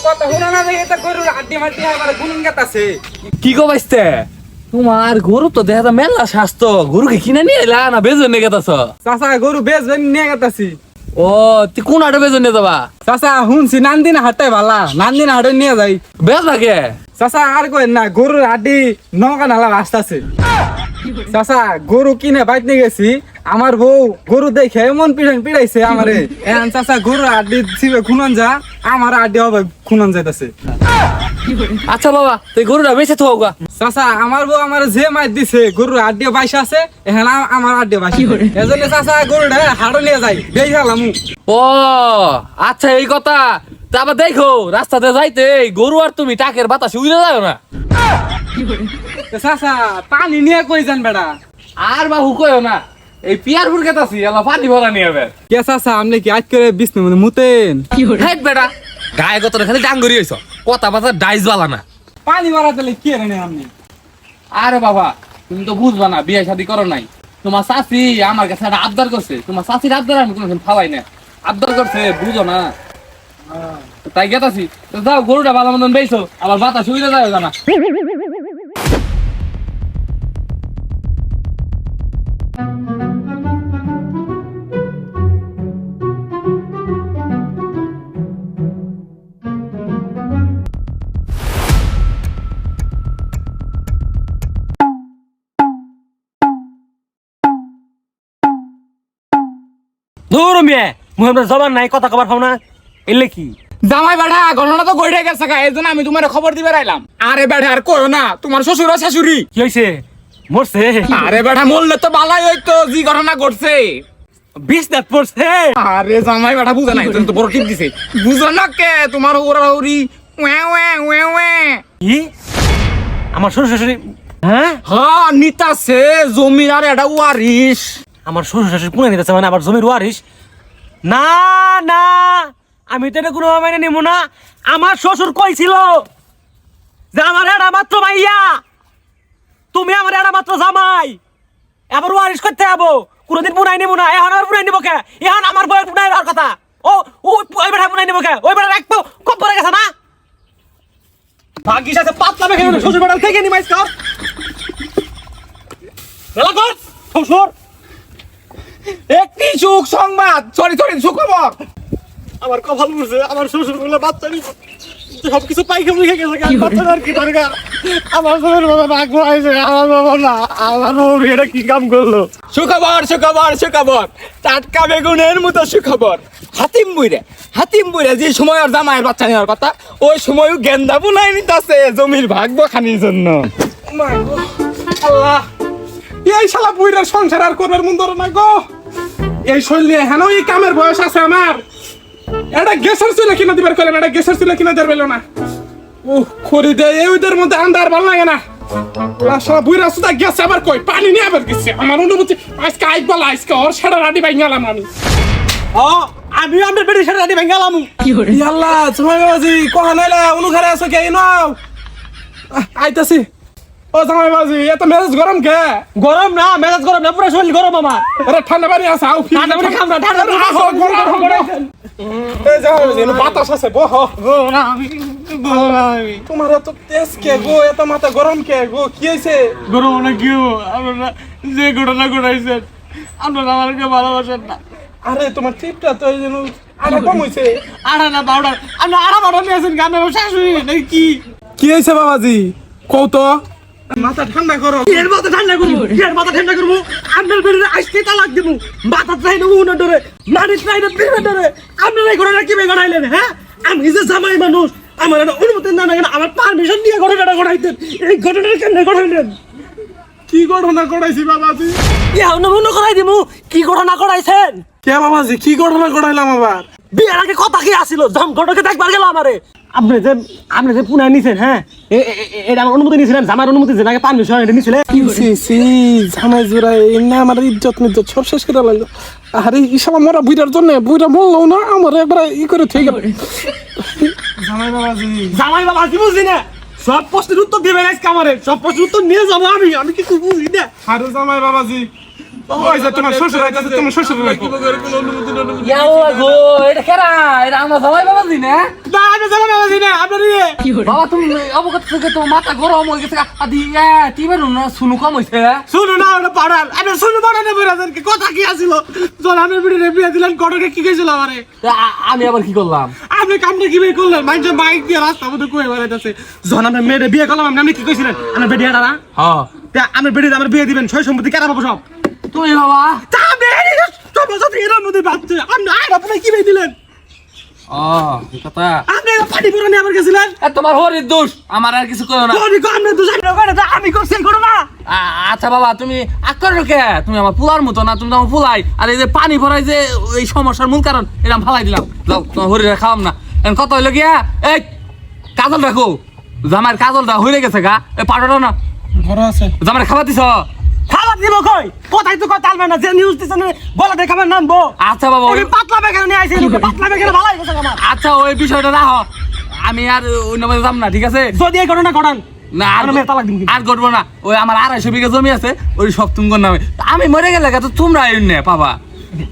কথা শুনো না ভাই, এটা গরুর আড্ডি মাড্ডি আমার গুন গাতাছে। কি কো বাইস্তে তোমার গরু তো দেখা যায় মেলা স্বাস্থ্য, গরুকে কিনে নিয়ে এলা না বেজন নিয়ে গেতাছ? চাচা গরু বেচবেন নিয়ে গাতাছি। ও তুই কোন হাটে বেজন নিয়ে যাবা? চাচা শুনছি নান্দিনা হাটে ভালা, নান্দিনা হাটে নিয়ে যাই। বেজ লাগে চাচা আর কই না, গরুর আড্ডি নৌকা নালা রাস্তা আছে। চাচা গরু কিনে বাইক নিয়ে গেছি, আমার বউ গরু দেখে এমন পিড়াইছে আমারে। এখন চাচা গরুর আড্ডি ছিবে খুনন যা, আমার আড্ডি হবে খুনন যাইতাছে। আচ্ছা বাবা তুই গরুটা বেঁচে তো হোক। চাচা আমার বউ আমার যে মাছ দিছে গরুর আড্ডি বাইশ আছে, এখন আমার আড্ডি বাইশ, এজন্য চাচা গরুটা হাড় নিয়ে যাই বেই গেলাম। ও আচ্ছা এই কথা। তারপর দেখো রাস্তাতে যাইতে গরু আর তুমি টাকের বাতাসে উড়ে যাও না। চাচা পানি নিয়ে কই যান বেড়া? আর বাহু কইও না, এই পিয়ারপুর গেতাছি এলা পানি ভরা নিয়ে হবে। কে চাচা আপনি কি আজ করে বিষ্ণু মানে মুতেন? হেট বেটা গায়ে গত খালি ডাঙ্গরি হইছ, কথা বাতা ডাইস বালা না। পানি মারা দিলে কি রে আপনি? আরে বাবা তুমি তো বুঝবা না, বিয়ে শাদী করো নাই। তোমার চাচি আমার কাছে একটা আবদার করছে, তোমার চাচির আবদার আমি কোনোদিন ফালাই না। আবদার করছে বুঝো না, তাই গেতাছি। যাও গরুটা ভালো মতন বেইছো, আবার বাতাস উড়ে যাও জানা। ধুর মিয়া মুহাম্মদ জবান নাই, কথা কবার পাও না, এলে কি জামাই বেটা ঘটনা তো ঘটে গেছে, এই জন্য আমি তোমার খবর দিবে রাইলাম। আরে বেটা আর কইও না, তোমার শ্বশুর আর শাশুড়ি কি হইছে? মরছে? আরে বেটা মরলে তো বালাই হইতো, জি ঘটনা ঘটছে। বিষ দাঁত পড়ছে? আরে জামাই বেটা বুঝে নাই, তুমি তো বড় টিপ দিছে। বুঝো না কে তোমার ওরাউরি ওয়ে ওয়ে ওয়ে ওয়ে। কি আমার শ্বশুর শাশুড়ি? হ্যাঁ হ্যাঁ নিতাছে জমির আর এটা ওয়ারিশ। আমার শ্বশুর শাশুড়ি পুনে নিতেছে মানে আমার জমির ওয়ারিশ? না না আমি তো এটা কোনো মানে নেব না। আমার শ্বশুর কইছিল যে আমার এটা মাত্র মাইয়া, তুমি আমার এটা মাত্র জামাই, এবার ওয়ারিশ করতে যাবো, কোনোদিন পুনাই নেবো না। এখন আর পুনাই নিবো কে? এখন আমার বইয়ের পুনাই নেওয়ার কথা। ওই বেটা পুনাই নিবো কে? ওই বেটা রাখবো কম পরে গেছে না। ভাগ্যিস আছে পাতলা মেখে শ্বশুর বেটাল থেকে নিমাইস কর শ্বশুর। একটি সুখ সংবাদ, সরি সুখবর। আমার কপাল বুঝে আমার শ্বশুর বলে বাচ্চা নিব, সবকিছু পাইকে মুখে গেছে, বাচ্চা আর কি দরকার। আমার শ্বশুর বাবা রাগ হয়েছে, আমার বাবা না, আমার বউ এটা কি কাম করলো। সুখবর সুখবর সুখবর, টাটকা বেগুনের মতো সুখবর। হাতিম বুইরে যে সময় আর জামাইয়ের বাচ্চা নেওয়ার কথা, ওই সময়ও গেন্দা বুনাই নিতাছে জমির ভাগ বখানির জন্য। আল্লাহ, এই শালা বুইরার সংসার আর করবার মন ধরে না গো। এই শৈলী হেন এই কামের বয়স আছে আমার। এটা গ্যাসের চুলা কিনা দিবার কইলাম, এটা গ্যাসের চুলা কিনা দিবার পেলো না। খড়ি দে ওইদের মধ্যে আন্দার ভালো লাগে না। শালা বুইরা সুদা গেছে আবার কই পানি নিয়ে আবার গেছে। আমার অনুভূতি আজকে বলা আজকে ওর সেটা রাডি ভাই গেলাম আমি। আমি আমার বেটির সাথে রাতে ভেঙে গেলাম। আল্লাহ তোমার বাবাজি কখন আইলা অনুখারে আছো কে নাও আইতাছি। ও জামাই বাবাজি এত মেজাজ গরম কে? গরম না, মেজাজ গরম না, পুরো শরীর গরম আমার। আরে ঠান্ডা পানি আছে আও। ঠান্ডা পানি খাম না, ঠান্ডা পানি আহো, এই জামাই বাবাজি এনে বাতাস আছে বহ। তোমার এত তেজ কে গো, এত মাথা গরম কে গো, কি হইছে? গরম না কি আপনারা যে ঘটনা ঘটাইছেন, আপনারা আমাকে ভালোবাসেন না। আরে তোমার টিপটা তো এই যেন আরে কম হইছে। আড়া না বাউডার, আপনি আড়া বাউডার নিয়ে আসেন গান, আমার শাশুড়ি নাকি কি? কি হইছে বাবাজি কও তো। মাথা ঠান্ডা করো। এর মাথা ঠান্ডা করবো, এর মাথা ঠান্ডা করবো। আপনার বেরিয়ে আজকে তালাক দেবো, মাথা চাই না উনার ডরে, নারী চাই না বীরের ডরে। আপনারা এই ঘটনা কি ঘটাইলেন? হ্যাঁ আমি যে জামাই মানুষ, আমার একটা অনুমতি না না, আমার পারমিশন দিয়ে ঘটনাটা ঘটাইতেন। এই ঘটনাটা কেন ঘটাইলেন? কি ঘটনা ঘটাইছি বাবাজি? মনে করাই দিমু কি ঘটনা ঘটাইছেন। কে বাবাজি কি ঘটনা ঘটাইলাম আবার? বিয়ের আগে কথা কি আসিল, জম ঘটকে দেখবার গেল আমারে। আপনি যে পুনায় নিছেন, হ্যাঁ এটা আমার অনুমতি নিয়েছিলেন, জামার অনুমতি যে আগে পারমিশন এটা নিয়েছিলেন। জামাই জোড়া না আমার ইজ্জত মিজ্জত সব শেষ করে লাগলো। আরে ইসালা মরা বুইটার জন্য বুইটা বললো না আমার একবার ই করে ঠিক গেল। জামাই বাবা কি বুঝি না, সব প্রশ্নের উত্তর দিবেন আজকে আমারে, সব প্রশ্নের উত্তর নিয়ে যাবো আমি কিছু বুঝি না। আরে জামাই বাবাজি ওই যে তোমার শ্বশুর আইতাছে, তোমার শ্বশুর লাগবে। ইয়াল্লা গো, এটা কেরা? এটা আমার জামাই বাবাজি না? না, আমি যাবো না, বাবাজি না, আপনার ইয়ে। বাবা তুমি অবগত থেকে তোমার মাথা গরম হয়ে গেছে আদি টিবের না শুনু কম হইছে। শুনো না, ওটা পাড়ার। আপনি শুনো পাড়ানে বেরাতেন, কি কথা কি আছিল? জলানের বিড়ে বিয়ে দিলেন, কটকে কি গেছিল আমারে? আমি আবার কি করলাম? আপনি কামটা কি বের করলেন? মানুষের বাইক দিয়ে রাস্তা মধ্যে কয়ে বেড়াইতেছে। যখন আপনার মেয়েরে বিয়ে করলাম, আপনি কি কইছিলেন? আমার বেটি এটা না? হ্যাঁ আমার বেটি আমার বিয়ে দিবেন, সই সম্পত্তি কেনা পাবো সব। তুমি বাবা তা বেরি সমস্ত এর মধ্যে বাচ্চা আপনি আর আপনি কি বের দিলেন? এই কথা আপনি পানি পুরানি আমার গেছিলেন। তোমার হরির দোষ, আমার আর কিছু করো না। আমি কো আপনি তো জানেন না, আমি করছি করো না। আচ্ছা বাবা তুমি আক্কর কে? তুমি আমার ফুলার মতো না, তুমি তো আমার ফুলাই। আর এই যে পানি ভরাই যে এই সমস্যার মূল কারণ, এটা আমি ফালাই দিলাম। যাও তোমার হরিরা খাওয়াম না। এখন কত হইলো গিয়া? এই কাজল রাখো, জামার কাজলটা হয়ে গেছে গা। এই পাউডারটা না ঘরে আছে। জামার খাবার দিছ? খাবার দিব কই? কোথায় তো কথা আলবে না, যে নিউজ দিছে না বলাতে খাবার নামবো। আচ্ছা বাবা আমি পাতলা বেগানে নিয়ে আইছি, পাতলা বেগানে ভালো হইছে আমার। আচ্ছা ওই বিষয়টা রাখো, আমি আর অন্য মাঝে যাম না, ঠিক আছে? যদি এই ঘটনা ঘটান না আর আর মেয়ে তালাক দিন কিন্তু। আর করবো না। ওই আমার 250 বিঘা জমি আছে, ওই সব তুমগর নামে। আমি মরে গেলে তো তোমরা এনে পাবা।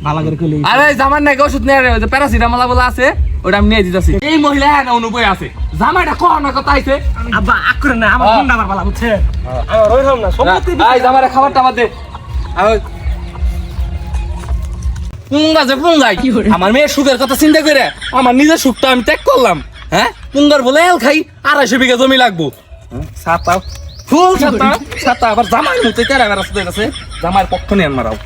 ভালো করে কইলি। আরে জামার নাকি ওষুধ নিয়ে রে, প্যারাসিটামল বলা আছে, ওটা আমি নিয়ে দিতেছি। এই মহিলা না অনুপয় আছে, জামাইটা কখনো কথা আইছে। আব্বা আক করে না, আমার গুন্ডা আমার ভালো বুঝছে। আমার রইলাম না সম্পত্তি এই জামারে খাবার টাবার দে। পুঙ্গা যে পুঙ্গাই, আমার মেয়ের সুখের কথা চিন্তা করে আমার নিজের সুখটা আমি ত্যাগ করলাম। হ্যাঁ পুঙ্গার বলে এল খাই, 250 বিঘা জমি লাগবো। ছাতা ফুল ছাতা ছাতা আবার জামাই মতো তেরা বেড়াচ্ছে, জামাইয়ের পক্ষ নিয়ে মারাও।